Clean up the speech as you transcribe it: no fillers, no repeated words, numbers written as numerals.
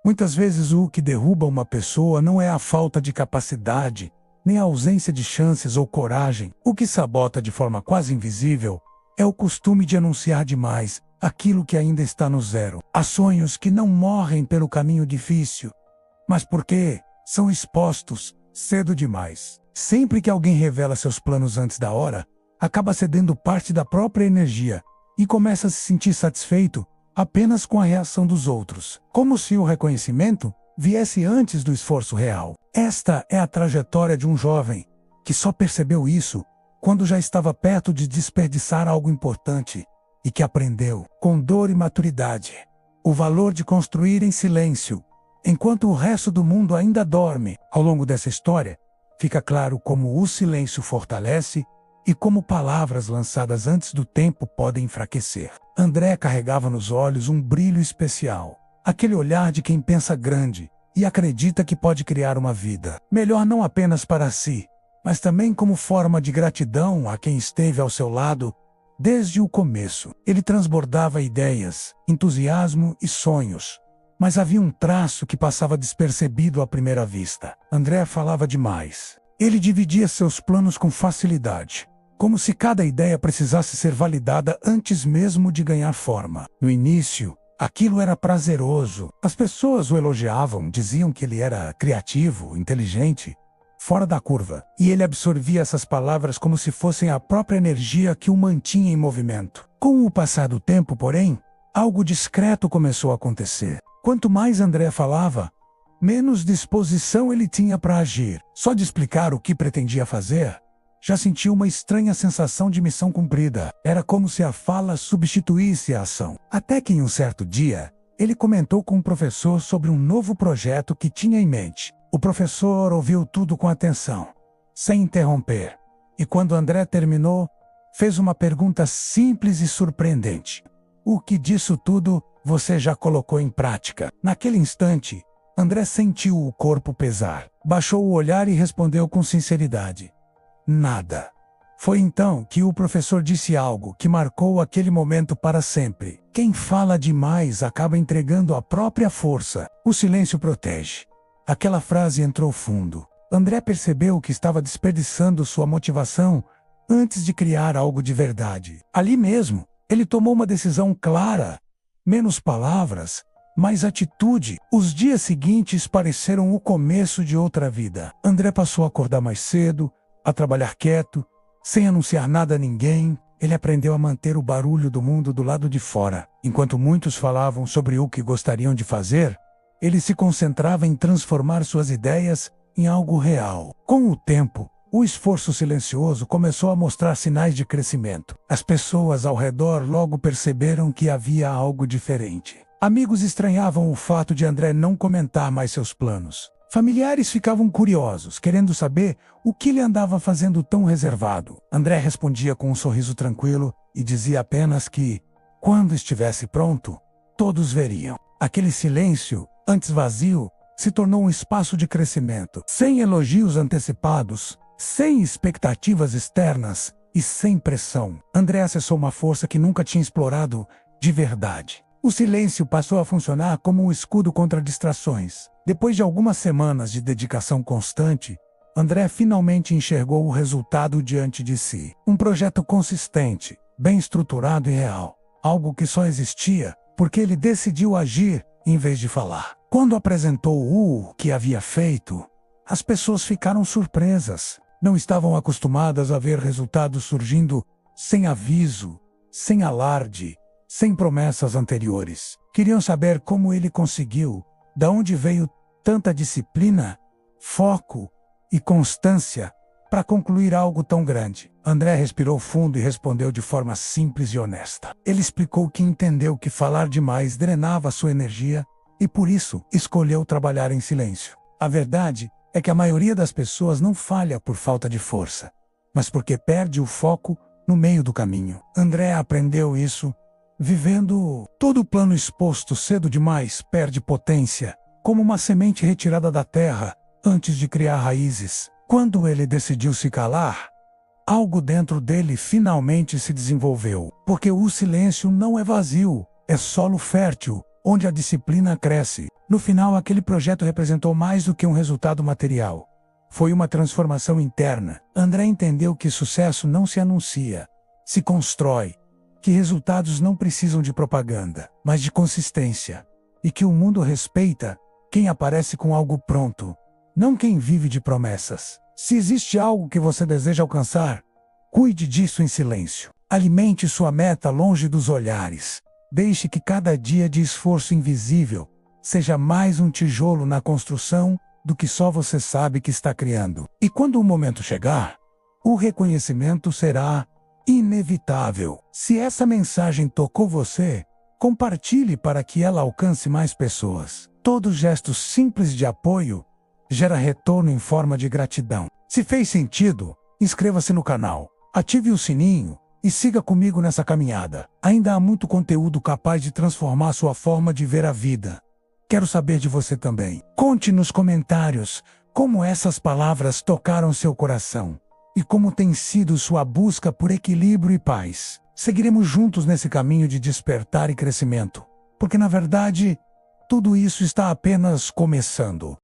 Muitas vezes o que derruba uma pessoa não é a falta de capacidade, nem a ausência de chances ou coragem. O que sabota de forma quase invisível é o costume de anunciar demais aquilo que ainda está no zero. Há sonhos que não morrem pelo caminho difícil, mas porque são expostos cedo demais. Sempre que alguém revela seus planos antes da hora, acaba cedendo parte da própria energia e começa a se sentir satisfeito apenas com a reação dos outros, como se o reconhecimento viesse antes do esforço real. Esta é a trajetória de um jovem que só percebeu isso quando já estava perto de desperdiçar algo importante e que aprendeu, com dor e maturidade, o valor de construir em silêncio, enquanto o resto do mundo ainda dorme. Ao longo dessa história, fica claro como o silêncio fortalece e como palavras lançadas antes do tempo podem enfraquecer. André carregava nos olhos um brilho especial, aquele olhar de quem pensa grande e acredita que pode criar uma vida melhor não apenas para si, mas também como forma de gratidão a quem esteve ao seu lado desde o começo. Ele transbordava ideias, entusiasmo e sonhos, mas havia um traço que passava despercebido à primeira vista. André falava demais. Ele dividia seus planos com facilidade, como se cada ideia precisasse ser validada antes mesmo de ganhar forma. No início, aquilo era prazeroso. As pessoas o elogiavam, diziam que ele era criativo, inteligente, fora da curva. E ele absorvia essas palavras como se fossem a própria energia que o mantinha em movimento. Com o passar do tempo, porém, algo discreto começou a acontecer. Quanto mais André falava, menos disposição ele tinha para agir. Só de explicar o que pretendia fazer, já sentiu uma estranha sensação de missão cumprida. Era como se a fala substituísse a ação. Até que em um certo dia, ele comentou com o professor sobre um novo projeto que tinha em mente. O professor ouviu tudo com atenção, sem interromper. E quando André terminou, fez uma pergunta simples e surpreendente. O que disso tudo você já colocou em prática? Naquele instante, André sentiu o corpo pesar. Baixou o olhar e respondeu com sinceridade: nada. Foi então que o professor disse algo que marcou aquele momento para sempre. Quem fala demais acaba entregando a própria força. O silêncio protege. Aquela frase entrou fundo. André percebeu que estava desperdiçando sua motivação antes de criar algo de verdade. Ali mesmo, ele tomou uma decisão clara. Menos palavras, mais atitude. Os dias seguintes pareceram o começo de outra vida. André passou a acordar mais cedo, a trabalhar quieto, sem anunciar nada a ninguém. Ele aprendeu a manter o barulho do mundo do lado de fora. Enquanto muitos falavam sobre o que gostariam de fazer, ele se concentrava em transformar suas ideias em algo real. Com o tempo, o esforço silencioso começou a mostrar sinais de crescimento. As pessoas ao redor logo perceberam que havia algo diferente. Amigos estranhavam o fato de André não comentar mais seus planos. Familiares ficavam curiosos, querendo saber o que ele andava fazendo tão reservado. André respondia com um sorriso tranquilo e dizia apenas que, quando estivesse pronto, todos veriam. Aquele silêncio, antes vazio, se tornou um espaço de crescimento, sem elogios antecipados, sem expectativas externas e sem pressão. André acessou uma força que nunca tinha explorado de verdade. O silêncio passou a funcionar como um escudo contra distrações. Depois de algumas semanas de dedicação constante, André finalmente enxergou o resultado diante de si. Um projeto consistente, bem estruturado e real. Algo que só existia porque ele decidiu agir em vez de falar. Quando apresentou o que havia feito, as pessoas ficaram surpresas. Não estavam acostumadas a ver resultados surgindo sem aviso, sem alarde, sem promessas anteriores. Queriam saber como ele conseguiu, de onde veio tanta disciplina, foco e constância para concluir algo tão grande. André respirou fundo e respondeu de forma simples e honesta. Ele explicou que entendeu que falar demais drenava sua energia e por isso escolheu trabalhar em silêncio. A verdade é que a maioria das pessoas não falha por falta de força, mas porque perde o foco no meio do caminho. André aprendeu isso vivendo. Todo plano exposto cedo demais perde potência, como uma semente retirada da terra antes de criar raízes. Quando ele decidiu se calar, algo dentro dele finalmente se desenvolveu, porque o silêncio não é vazio, é solo fértil, onde a disciplina cresce. No final, aquele projeto representou mais do que um resultado material. Foi uma transformação interna. André entendeu que sucesso não se anuncia, se constrói, que resultados não precisam de propaganda, mas de consistência, e que o mundo respeita quem aparece com algo pronto, não quem vive de promessas. Se existe algo que você deseja alcançar, cuide disso em silêncio. Alimente sua meta longe dos olhares. Deixe que cada dia de esforço invisível seja mais um tijolo na construção do que só você sabe que está criando. E quando o momento chegar, o reconhecimento será inevitável. Se essa mensagem tocou você, compartilhe para que ela alcance mais pessoas. Todo gesto simples de apoio gera retorno em forma de gratidão. Se fez sentido, inscreva-se no canal, ative o sininho e siga comigo nessa caminhada. Ainda há muito conteúdo capaz de transformar sua forma de ver a vida. Quero saber de você também. Conte nos comentários como essas palavras tocaram seu coração e como tem sido sua busca por equilíbrio e paz. Seguiremos juntos nesse caminho de despertar e crescimento, porque na verdade, tudo isso está apenas começando.